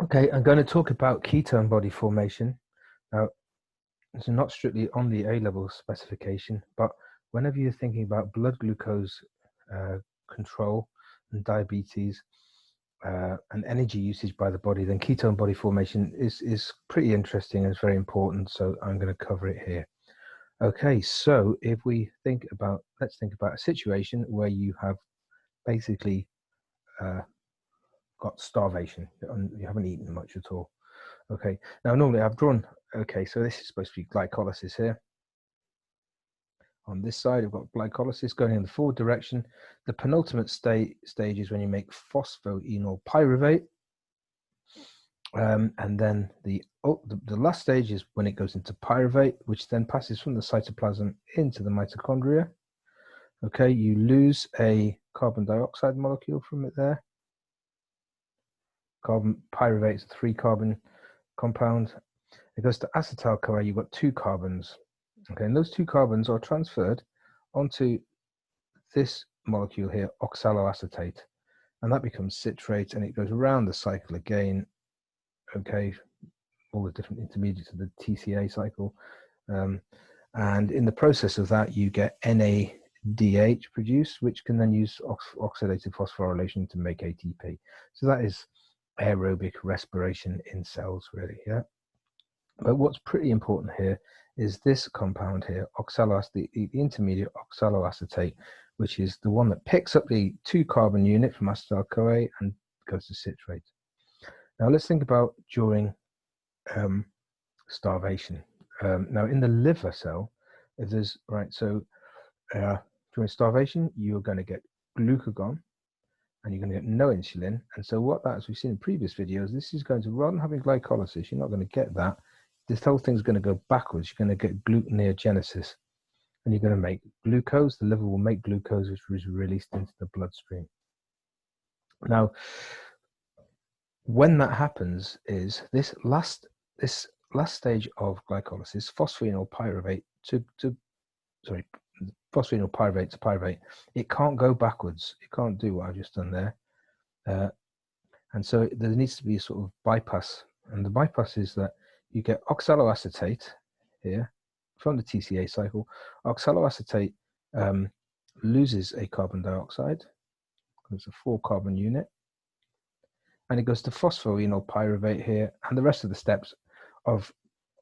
Okay, I'm going to talk about ketone body formation. Now, it's not strictly on the A-level specification, but whenever you're thinking about blood glucose control and diabetes and energy usage by the body, then ketone body formation is pretty interesting and it's very important. So I'm going to cover it here. Okay, so if we think about, let's think about a situation where you have basically got starvation and you haven't eaten much at all. Okay, now normally I've drawn, okay, so this is supposed to be glycolysis here. On this side, I've got glycolysis going in the forward direction. The penultimate stage is when you make phosphoenol pyruvate. And then the last stage is when it goes into pyruvate, which then passes from the cytoplasm into the mitochondria. Okay, you lose a carbon dioxide molecule from it there. Carbon pyruvate is a 3-carbon compound. It goes to acetyl Coa, you've got 2 carbons. Okay, and those 2 carbons are transferred onto this molecule here, oxaloacetate, and that becomes citrate, and it goes around the cycle again. Okay, all the different intermediates of the Tca cycle, and in the process of that, you get NADH produced, which can then use oxidative phosphorylation to make ATP. So that is aerobic respiration in cells, really. Yeah. But what's pretty important here is this compound here, oxaloacetate, the intermediate oxaloacetate, which is the one that picks up the 2-carbon unit from acetyl CoA and goes to citrate. Now let's think about during starvation. Now in the liver cell, if there's, right, so during starvation, you're going to get glucagon, and you're going to get no insulin. And so what that, as we've seen in previous videos, this is going to, rather than having glycolysis, you're not going to get that. This whole thing's going to go backwards. You're going to get glucneogenesis, and you're going to make glucose. The liver will make glucose, which is released into the bloodstream. Now, when that happens, is this last stage of glycolysis, phosphoenol pyruvate phosphoenol pyruvate to pyruvate, it can't go backwards. It can't do what I've just done there. And so there needs to be a sort of bypass. And the bypass is that you get oxaloacetate here from the Tca cycle. Oxaloacetate loses a carbon dioxide. It's a 4-carbon unit. And it goes to phosphoenol pyruvate here. And the rest of the steps of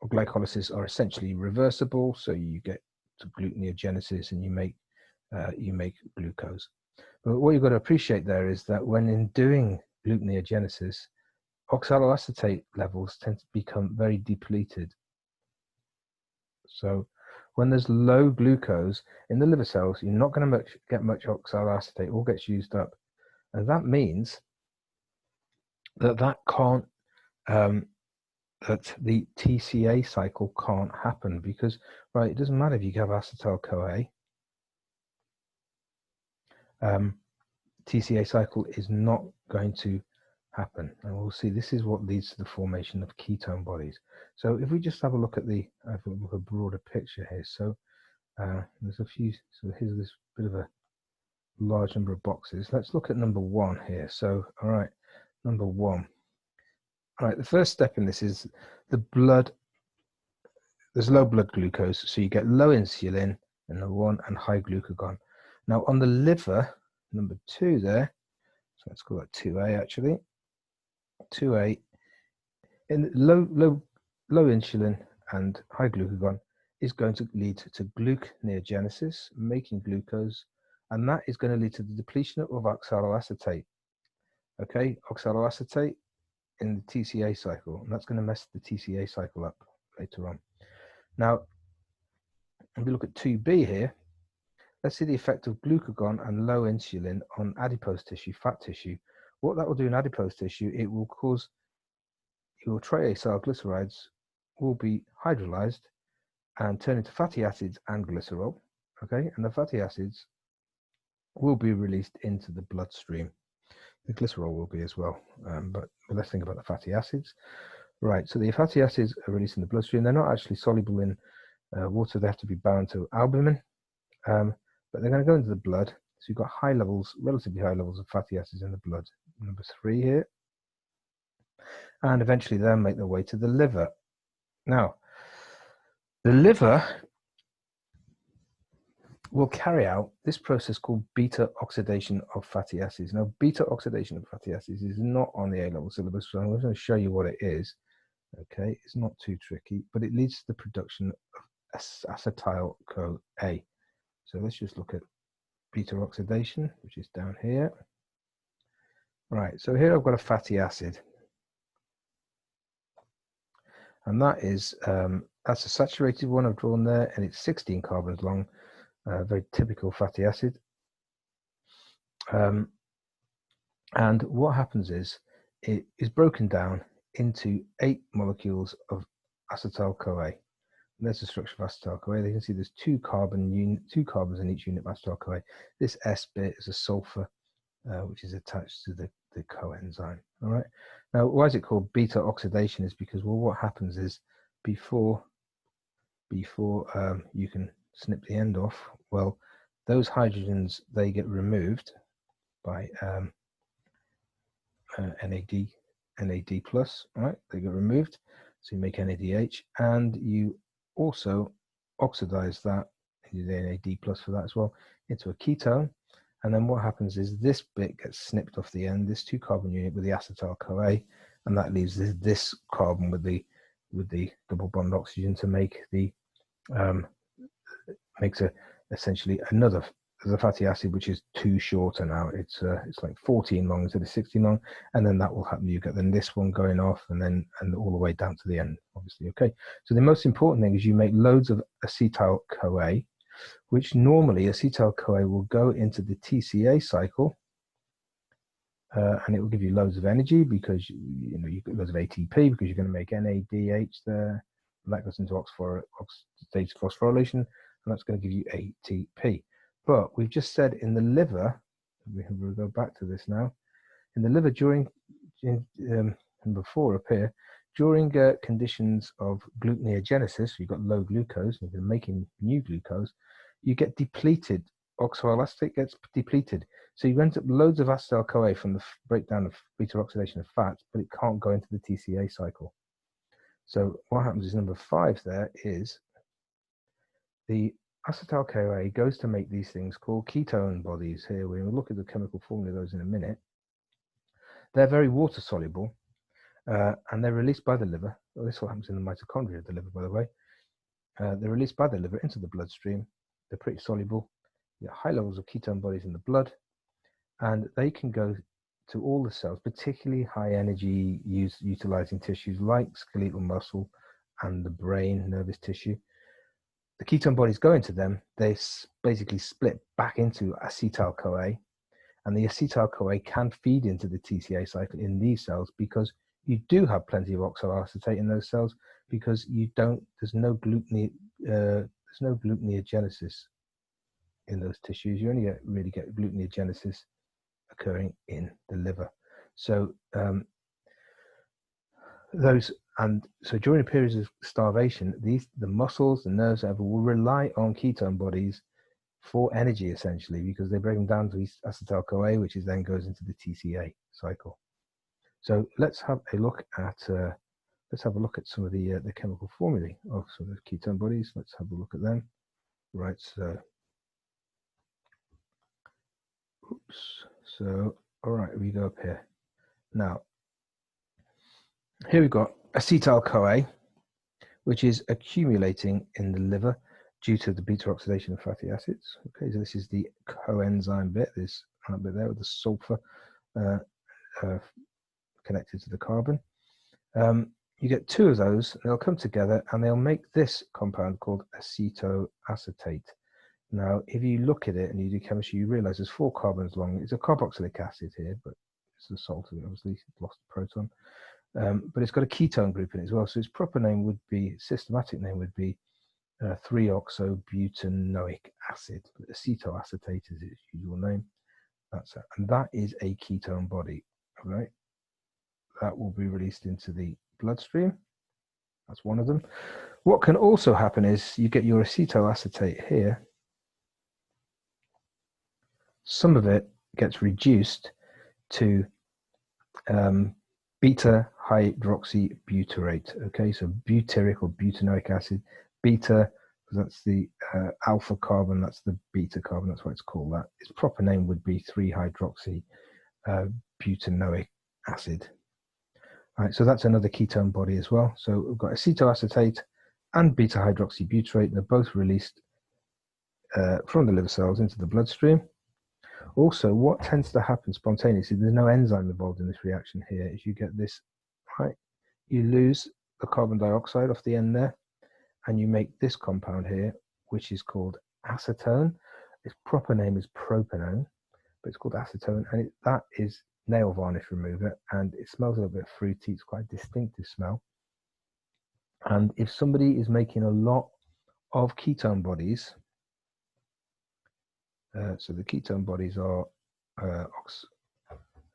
glycolysis are essentially reversible. So you get to glucneogenesis and you make glucose. But what you've got to appreciate there is that when in doing glucneogenesis, oxaloacetate levels tend to become very depleted. So when there's low glucose in the liver cells, you're not going to get much oxaloacetate. It all gets used up. And that means that can't, that the Tca cycle can't happen, because, right, it doesn't matter if you have acetyl CoA. Tca cycle is not going to happen, and we'll see this is what leads to the formation of ketone bodies. So if we just have a look at a broader picture here, so there's a few, so here's this bit of a large number of boxes. Let's look at number 1 here. So all right, number 1. All right, the first step in this is the blood. There's low blood glucose, so you get low insulin in number 1 and high glucagon. Now on the liver, number 2 there, so let's call that 2A actually. 2A, in low insulin and high glucagon is going to lead to glucneogenesis, making glucose, and that is going to lead to the depletion of oxaloacetate. Okay, oxaloacetate in the Tca cycle, and that's going to mess the Tca cycle up later on. Now, if we look at 2B here, let's see the effect of glucagon and low insulin on adipose tissue, fat tissue. What that will do in adipose tissue, it will cause your triglycerides will be hydrolyzed and turn into fatty acids and glycerol. Okay, and the fatty acids will be released into the bloodstream. The glycerol will be as well, but let's think about the fatty acids. Right, so the fatty acids are released in the bloodstream. They're not actually soluble in water. They have to be bound to albumin, but they're going to go into the blood. So you've got high levels, relatively high levels of fatty acids in the blood. Number 3 here. and eventually they'll make their way to the liver. Now, the liver will carry out this process called beta oxidation of fatty acids. Now, beta oxidation of fatty acids is not on the A-level syllabus, so I'm going to show you what it is. Okay, it's not too tricky, but it leads to the production of acetyl Coa. So let's just look at beta oxidation, which is down here. Right, so here I've got a fatty acid, and that is that's a saturated one I've drawn there, and it's 16 carbons long, very typical fatty acid. And what happens is it is broken down into 8 molecules of acetyl Coa. And there's the structure of acetyl Coa. You can see there's 2 carbons in each unit of acetyl Coa. This S bit is a sulfur, which is attached to the coenzyme. All right. Now, why is it called beta oxidation? Is because, well, what happens is before you can snip the end off, well, those hydrogens, they get removed by NAD plus, right? They get removed, so you make NADH, and you also oxidize that, you do the NAD plus for that as well, into a ketone. And then what happens is this bit gets snipped off the end, this 2 carbon unit with the acetyl Coa, and that leaves this carbon with the double bond oxygen to make the makes essentially another fatty acid, which is 2 shorter now. It's like 14 long instead of 16 long, and then that will happen. You get then this one going off, and all the way down to the end, obviously. Okay, so the most important thing is you make loads of acetyl Coa, which normally acetyl Coa will go into the Tca cycle, and it will give you loads of energy because you get loads of ATP because you're going to make NADH there, and that goes into oxidative phosphorylation, and that's going to give you ATP. But we've just said in the liver, we'll go back to this now. In the liver, number 4 up here, during conditions of glucneogenesis, you've got low glucose, and you're making new glucose, you get depleted. Oxaloacetate gets depleted. So you end up loads of acetyl Coa from the breakdown of beta oxidation of fats, but it can't go into the Tca cycle. So what happens is number 5 there is the acetyl Coa goes to make these things called ketone bodies. Here we'll look at the chemical formula of those in a minute. They're very water soluble, and they're released by the liver. Well, this all happens in the mitochondria of the liver, by the way. They're released by the liver into the bloodstream. They're pretty soluble. You get high levels of ketone bodies in the blood, and they can go to all the cells, particularly high energy utilizing tissues like skeletal muscle and the brain, nervous tissue. The ketone bodies go into them, they basically split back into acetyl Coa, and the acetyl Coa can feed into the Tca cycle in these cells because you do have plenty of oxaloacetate in those cells because there's no glucneogenesis in those tissues. You only really get glucneogenesis occurring in the liver. So so during periods of starvation, the muscles, the nerves, will rely on ketone bodies for energy essentially because they break them down to acetyl Coa, which then goes into the Tca cycle. So let's have a look at some of the chemical formulae of some of the ketone bodies. Let's have a look at them. Right. So all right, we go up here now. Here we've got acetyl Coa, which is accumulating in the liver due to the beta oxidation of fatty acids. Okay, so this is the coenzyme bit, this bit there with the sulfur connected to the carbon. You get 2 of those, and they'll come together and they'll make this compound called acetoacetate. Now, if you look at it and you do chemistry, you realize there's 4 carbons long. It's a carboxylic acid here, but it's a salt, obviously, it's lost a proton. But it's got a ketone group in it as well. So its proper name would be, systematic name would be 3-oxobutanoic acid. Acetoacetate is its usual name. And that is a ketone body. All right. That will be released into the bloodstream. That's one of them. What can also happen is you get your acetoacetate here. Some of it gets reduced to beta hydroxybutyrate. Okay, so butyric or butanoic acid, beta, that's the alpha carbon, that's the beta carbon, that's why it's called that. Its proper name would be 3-hydroxy butanoic acid. All right, so that's another ketone body as well. So we've got acetoacetate and beta hydroxybutyrate. They're both released from the liver cells into the bloodstream. Also, what tends to happen spontaneously, there's no enzyme involved in this reaction here, is you get this, right? You lose the carbon dioxide off the end there, and you make this compound here, which is called acetone. Its proper name is propanone, but it's called acetone, and that is nail varnish remover, and it smells a little bit fruity. It's quite a distinctive smell. And if somebody is making a lot of ketone bodies, so the ketone bodies are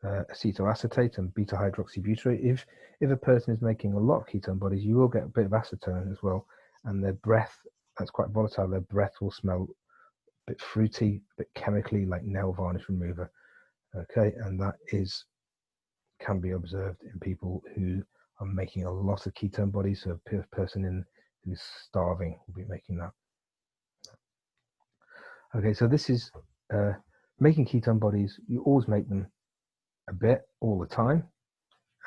acetoacetate and beta hydroxybutyrate. If a person is making a lot of ketone bodies, you will get a bit of acetone as well, and their breath, that's quite volatile, their breath will smell a bit fruity, a bit chemically, like nail varnish remover. Okay, and that can be observed in people who are making a lot of ketone bodies. So a person who's starving will be making that. Okay, so this is making ketone bodies. You always make them a bit all the time,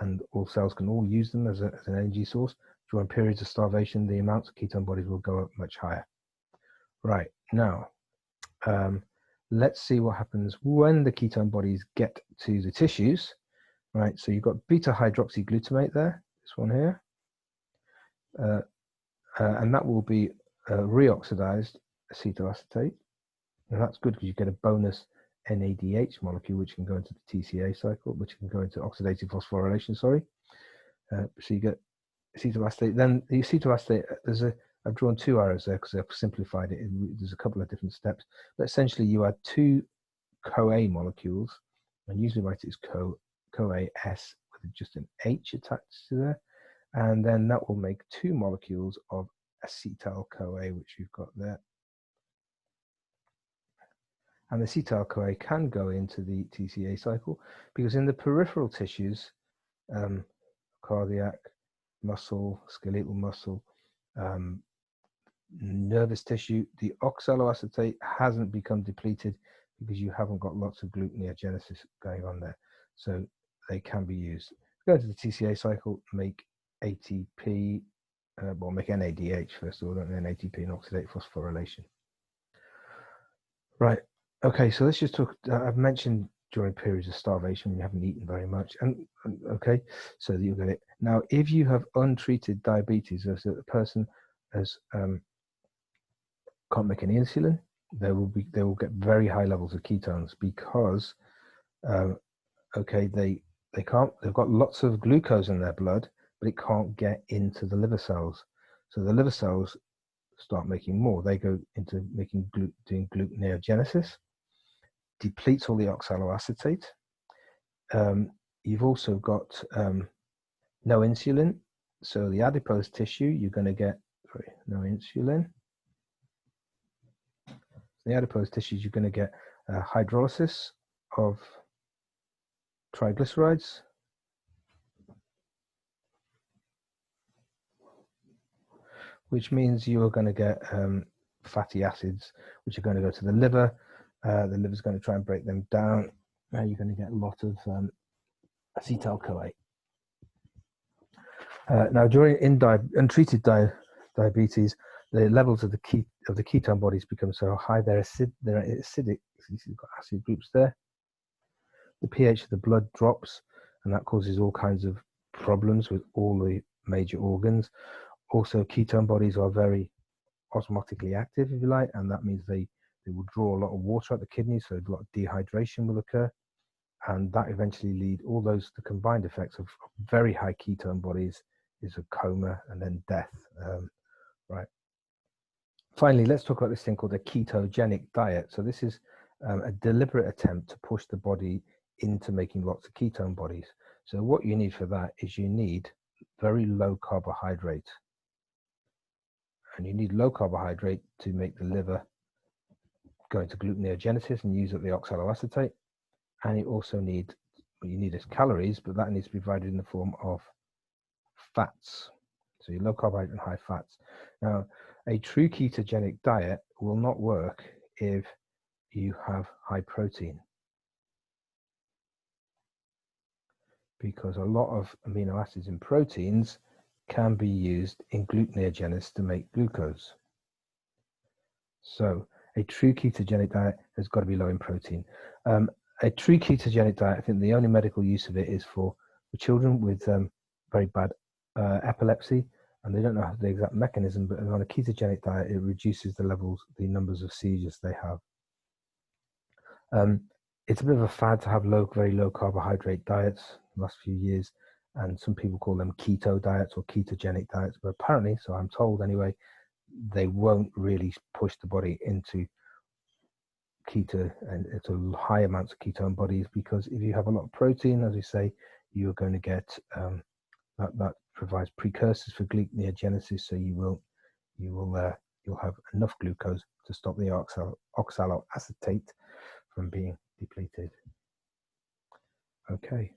and all cells can all use them as an energy source. During periods of starvation, the amounts of ketone bodies will go up much higher. Right, now, let's see what happens when the ketone bodies get to the tissues. Right, so you've got beta hydroxyglutamate there, this one here, and that will be reoxidized acetoacetate. And that's good because you get a bonus NADH molecule, which can go into the Tca cycle, which can go into oxidative phosphorylation, sorry. So you get acetoacetate. Then the acetoacetate, I've drawn 2 arrows there because I've simplified it. There's a couple of different steps. But essentially, you add 2 CoA molecules, and usually write it as CoA-S with just an H attached to there. And then that will make 2 molecules of acetyl CoA, which you've got there. And the acetyl CoA can go into the Tca cycle because in the peripheral tissues, cardiac, muscle, skeletal muscle, nervous tissue, the oxaloacetate hasn't become depleted because you haven't got lots of glucneogenesis going on there. So they can be used. Go into the Tca cycle, make ATP, well, make NADH first of all, and then ATP and oxidate phosphorylation. Right. Okay, so let's just talk. I've mentioned during periods of starvation when you haven't eaten very much, and okay, so you'll get it. Now, if you have untreated diabetes, so the person has can't make any insulin, they will get very high levels of ketones because okay, they've got lots of glucose in their blood, but it can't get into the liver cells. So the liver cells start making more. They go into doing glucneogenesis, depletes all the oxaloacetate. You've also got no insulin. So the adipose tissue, you're going to get, no insulin. The adipose tissues, you're going to get hydrolysis of triglycerides. Which means you are going to get fatty acids, which are going to go to the liver. The liver is going to try and break them down. You're going to get a lot of acetyl CoA. Now, during untreated diabetes, the levels of the ketone bodies become so high they're acidic. You've got acid groups there. The pH of the blood drops, and that causes all kinds of problems with all the major organs. Also, ketone bodies are very osmotically active, if you like, and that means they will draw a lot of water out the kidneys, so a lot of dehydration will occur, and that eventually the combined effects of very high ketone bodies is a coma and then death. Right. Finally, let's talk about this thing called a ketogenic diet. So this is a deliberate attempt to push the body into making lots of ketone bodies. So what you need for that is you need very low carbohydrate. And you need low carbohydrate to make the liver go into glucneogenesis and use up the oxaloacetate. And you also need, what you need is calories, but that needs to be provided in the form of fats. So you're low carbohydrate and high fats. Now, a true ketogenic diet will not work if you have high protein, because a lot of amino acids and proteins can be used in glucneogenesis to make glucose. So a true ketogenic diet has got to be low in protein. A true ketogenic diet, I think the only medical use of it is for children with very bad epilepsy, and they don't know the exact mechanism, but on a ketogenic diet, it reduces the numbers of seizures they have. It's a bit of a fad to have very low carbohydrate diets the last few years, and some people call them keto diets or ketogenic diets, but apparently, so I'm told anyway, they won't really push the body into keto and into high amounts of ketone bodies, because if you have a lot of protein, as we say, you're going to get that provides precursors for glycneogenesis, so you'll have enough glucose to stop the oxaloacetate from being depleted. Okay.